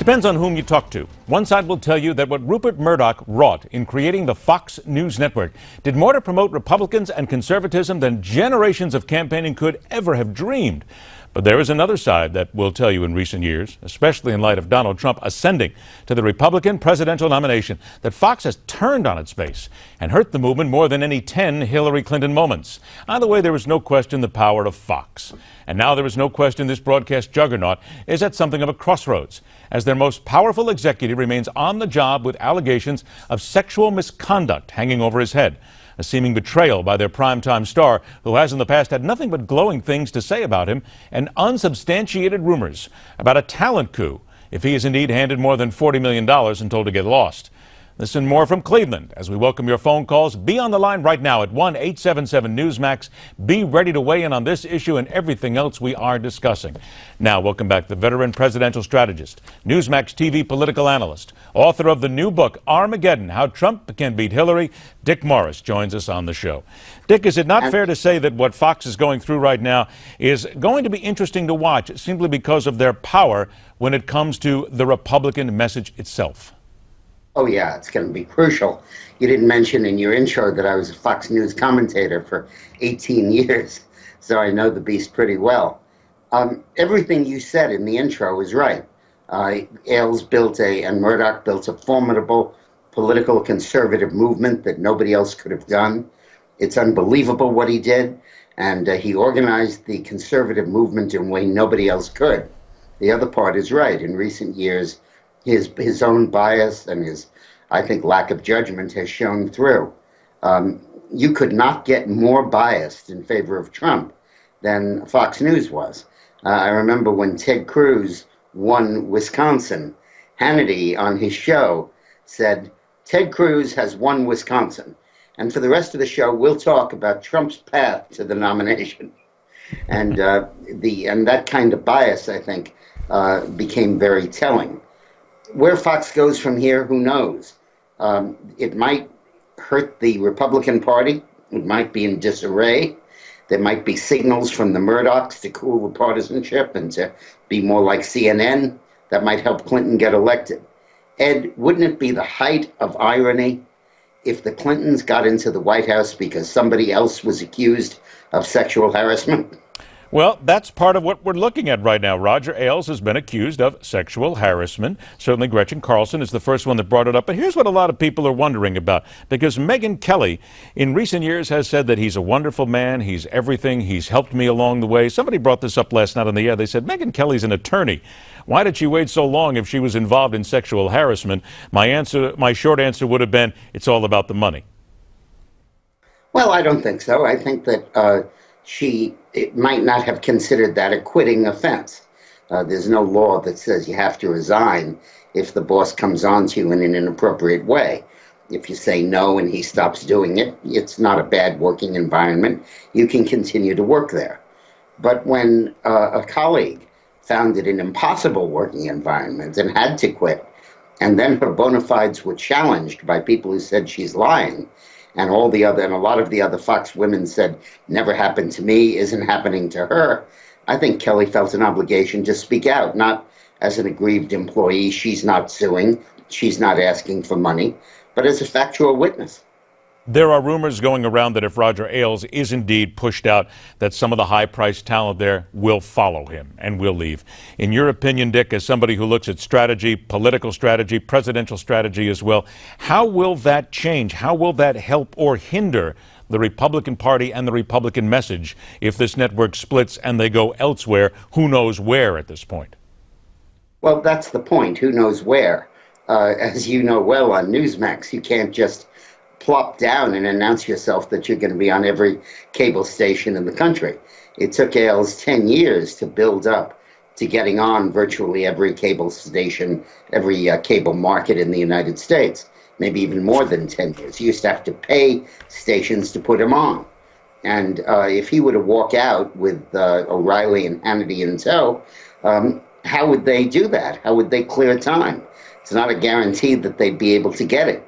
depends on whom you talk to. One side will tell you that what Rupert Murdoch wrought in creating the Fox News network did more to promote Republicans and conservatism than generations of campaigning could ever have dreamed. But there is another side that will tell you in recent years, especially in light of Donald Trump ascending to the Republican presidential nomination, that Fox has turned on its base and hurt the movement more than any 10 Hillary Clinton moments. Either way, there is no question the power of Fox. And now there is no question this broadcast juggernaut is at something of a crossroads, as their most powerful executive remains on the job with allegations of sexual misconduct hanging over his head. A seeming betrayal by their primetime star, who has in the past had nothing but glowing things to say about him, and unsubstantiated rumors about a talent coup if he is indeed handed more than $40 million and told to get lost. This and more from Cleveland as we welcome your phone calls. Be on the line right now at 1-877-NEWSMAX. Be ready to weigh in on this issue and everything else we are discussing. Now, welcome back the veteran presidential strategist, Newsmax TV political analyst, author of the new book, Armageddon, How Trump Can Beat Hillary. Dick Morris joins us on the show. Dick, is it not fair to say that what Fox is going through right now is going to be interesting to watch simply because of their power when it comes to the Republican message itself? Oh, yeah, it's going to be crucial. You didn't mention in your intro that I was a Fox News commentator for 18 years, so I know the beast pretty well. Everything you said in the intro is right. Ailes and Murdoch built a formidable political conservative movement that nobody else could have done. It's unbelievable what he did, and he organized the conservative movement in a way nobody else could. The other part is right. In recent years, his own bias and his, I think, lack of judgment has shown through. You could not get more biased in favor of Trump than Fox News was. I remember when Ted Cruz won Wisconsin, Hannity on his show said, "Ted Cruz has won Wisconsin, and for the rest of the show, we'll talk about Trump's path to the nomination." And that kind of bias, I think, became very telling. Where Fox goes from here, who knows? It might hurt the Republican Party. It might be in disarray. There might be signals from the Murdochs to cool the partisanship and to be more like CNN. That might help Clinton get elected. Ed, wouldn't it be the height of irony if the Clintons got into the White House because somebody else was accused of sexual harassment? Well, that's part of what we're looking at right now. Roger Ailes has been accused of sexual harassment. Certainly Gretchen Carlson is the first one that brought it up. But here's what a lot of people are wondering about, because Megyn Kelly in recent years has said that he's a wonderful man. He's everything. He's helped me along the way. Somebody brought this up last night on the air. They said, Megyn Kelly's an attorney. Why did she wait so long if she was involved in sexual harassment? My short answer would have been, it's all about the money. Well, I don't think so. I think that she might not have considered that a quitting offense. There's no law that says you have to resign if the boss comes on to you in an inappropriate way. If you say no and he stops doing it, it's not a bad working environment. You can continue to work there. But when a colleague found it an impossible working environment and had to quit, and then her bona fides were challenged by people who said she's lying, and a lot of the other Fox women said, never happened to me, isn't happening to her, I think Kelly felt an obligation to speak out, not as an aggrieved employee. She's not suing, she's not asking for money, but as a factual witness. There are rumors going around that if Roger Ailes is indeed pushed out, that some of the high-priced talent there will follow him and will leave. In your opinion, Dick, as somebody who looks at strategy, political strategy, presidential strategy as well, how will that change? How will that help or hinder the Republican Party and the Republican message if this network splits and they go elsewhere? Who knows where at this point? Well, that's the point. Who knows where? As you know well on Newsmax, you can't just plop down and announce yourself that you're going to be on every cable station in the country. It took Ailes 10 years to build up to getting on virtually every cable station, every cable market in the United States, maybe even more than 10 years. You used to have to pay stations to put him on. And if he were to walk out with O'Reilly and Hannity in tow, how would they do that? How would they clear time? It's not a guarantee that they'd be able to get it.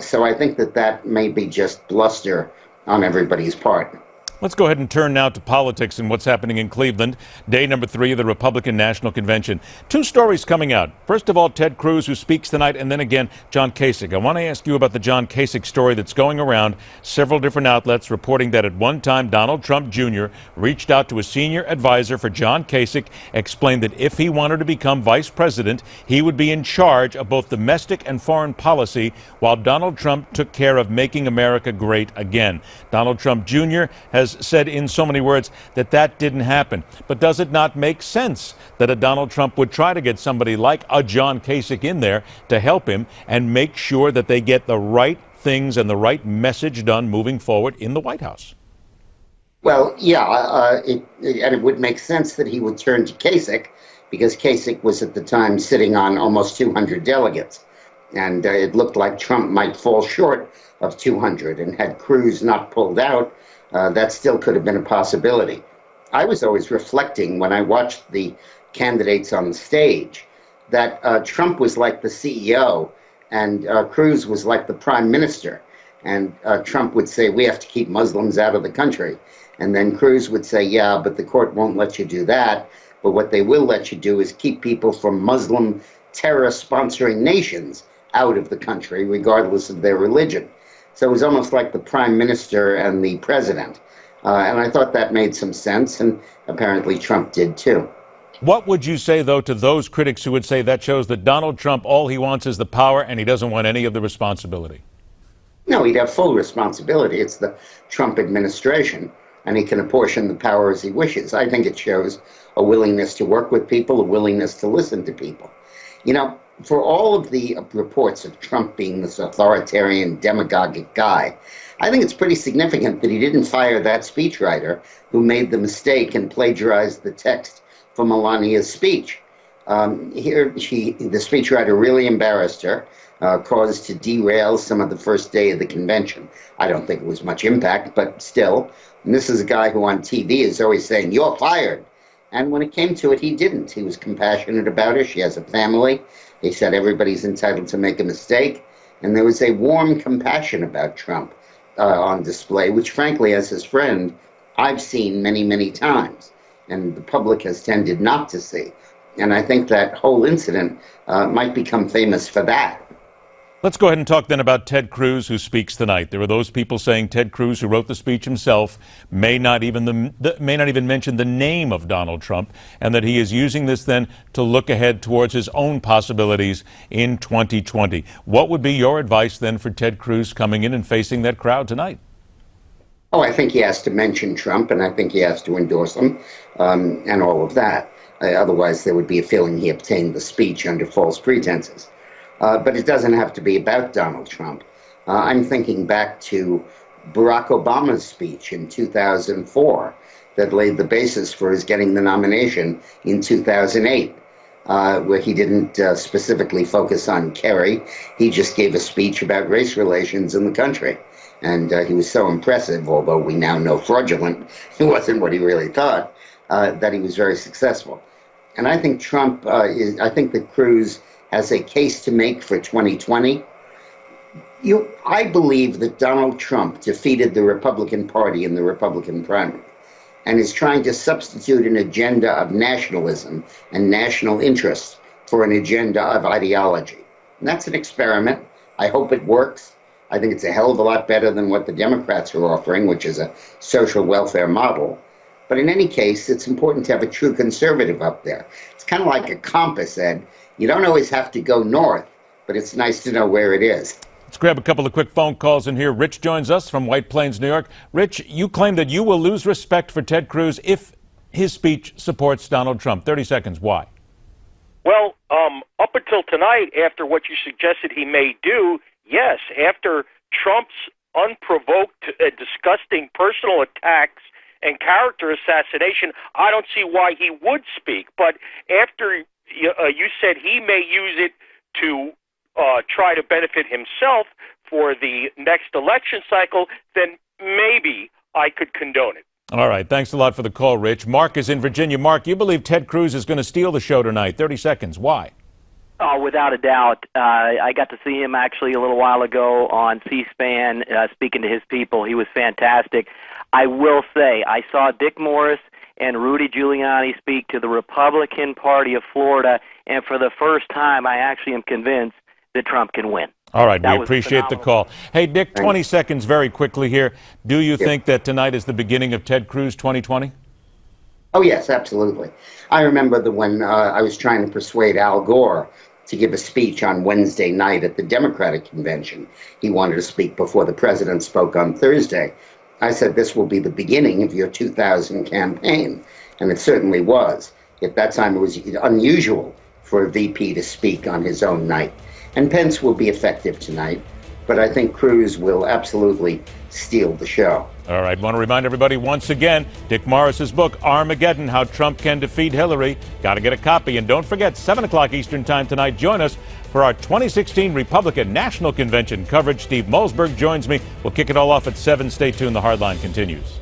So I think that may be just bluster on everybody's part. Let's go ahead and turn now to politics and what's happening in Cleveland. Day number 3 of the Republican National Convention. 2 stories coming out. First of all, Ted Cruz, who speaks tonight, and then again, John Kasich. I want to ask you about the John Kasich story that's going around. Several different outlets reporting that at one time, Donald Trump Jr. reached out to a senior advisor for John Kasich, explained that if he wanted to become vice president, he would be in charge of both domestic and foreign policy, while Donald Trump took care of making America great again. Donald Trump Jr. has said in so many words that that didn't happen. But does it not make sense that a Donald Trump would try to get somebody like a John Kasich in there to help him and make sure that they get the right things and the right message done moving forward in the White House? Well, yeah, and it would make sense that he would turn to Kasich, because Kasich was at the time sitting on almost 200 delegates. And it looked like Trump might fall short of 200. And had Cruz not pulled out, that still could have been a possibility. I was always reflecting when I watched the candidates on the stage that Trump was like the CEO and Cruz was like the prime minister. And Trump would say, we have to keep Muslims out of the country. And then Cruz would say, yeah, but the court won't let you do that. But what they will let you do is keep people from Muslim terror-sponsoring nations out of the country, regardless of their religion. So it was almost like the prime minister and the president. And I thought that made some sense, and apparently Trump did too. What would you say, though, to those critics who would say that shows that Donald Trump, all he wants is the power and he doesn't want any of the responsibility? No, he'd have full responsibility. It's the Trump administration, and he can apportion the power as he wishes. I think it shows a willingness to work with people, a willingness to listen to people. You know, for all of the reports of Trump being this authoritarian, demagogic guy, I think it's pretty significant that he didn't fire that speechwriter who made the mistake and plagiarized the text from Melania's speech. The speechwriter really embarrassed her, caused to derail some of the first day of the convention. I don't think it was much impact, but still. And this is a guy who on TV is always saying, you're fired. And when it came to it, he didn't. He was compassionate about her. She has a family. He said everybody's entitled to make a mistake. And there was a warm compassion about Trump on display, which frankly, as his friend, I've seen many, many times. And the public has tended not to see. And I think that whole incident might become famous for that. Let's go ahead and talk then about Ted Cruz, who speaks tonight. There are those people saying Ted Cruz, who wrote the speech himself, may not even mention the name of Donald Trump, and that he is using this then to look ahead towards his own possibilities in 2020. What would be your advice then for Ted Cruz coming in and facing that crowd tonight? Oh, I think he has to mention Trump, and I think he has to endorse him, and all of that. Otherwise, there would be a feeling he obtained the speech under false pretenses. But it doesn't have to be about Donald Trump. I'm thinking back to Barack Obama's speech in 2004 that laid the basis for his getting the nomination in 2008, where he didn't specifically focus on Kerry. He just gave a speech about race relations in the country. And he was so impressive, although we now know fraudulent, it wasn't what he really thought, that he was very successful. And I think I think that Cruz has a case to make for 2020. I believe that Donald Trump defeated the Republican Party in the Republican primary and is trying to substitute an agenda of nationalism and national interest for an agenda of ideology. And that's an experiment. I hope it works. I think it's a hell of a lot better than what the Democrats are offering, which is a social welfare model. But in any case, it's important to have a true conservative up there. It's kind of like a compass, Ed. You don't always have to go north, but it's nice to know where it is. Let's grab a couple of quick phone calls in here. Rich joins us from White Plains, New York. Rich, you claim that you will lose respect for Ted Cruz if his speech supports Donald Trump. 30 seconds. Why? Well, up until tonight, after what you suggested he may do, yes. After Trump's unprovoked, disgusting personal attacks and character assassination, I don't see why he would speak. But after you said he may use it to try to benefit himself for the next election cycle, then maybe I could condone it. All right. Thanks a lot for the call, Rich. Mark is in Virginia. Mark, you believe Ted Cruz is going to steal the show tonight. 30 seconds. Why? Oh, without a doubt. I got to see him actually a little while ago on C-SPAN speaking to his people. He was fantastic. I will say I saw Dick Morris and Rudy Giuliani speak to the Republican Party of Florida, and for the first time, I actually am convinced that Trump can win. All right, That we was appreciate the phenomenal. call. Hey, Dick, 20 seconds very quickly here. Do you think that tonight is the beginning of Ted Cruz 2020? Oh, yes, absolutely. I remember when I was trying to persuade Al Gore to give a speech on Wednesday night at the Democratic convention. He wanted to speak before the president spoke on Thursday. I said, this will be the beginning of your 2000 campaign. And it certainly was. At that time, it was unusual for a VP to speak on his own night. And Pence will be effective tonight. But I think Cruz will absolutely steal the show. All right, want to remind everybody once again, Dick Morris's book, Armageddon, How Trump Can Defeat Hillary. Got to get a copy. And don't forget, 7 o'clock Eastern Time tonight, join us for our 2016 Republican National Convention coverage. Steve Molsberg joins me. We'll kick it all off at 7. Stay tuned. The Hardline continues.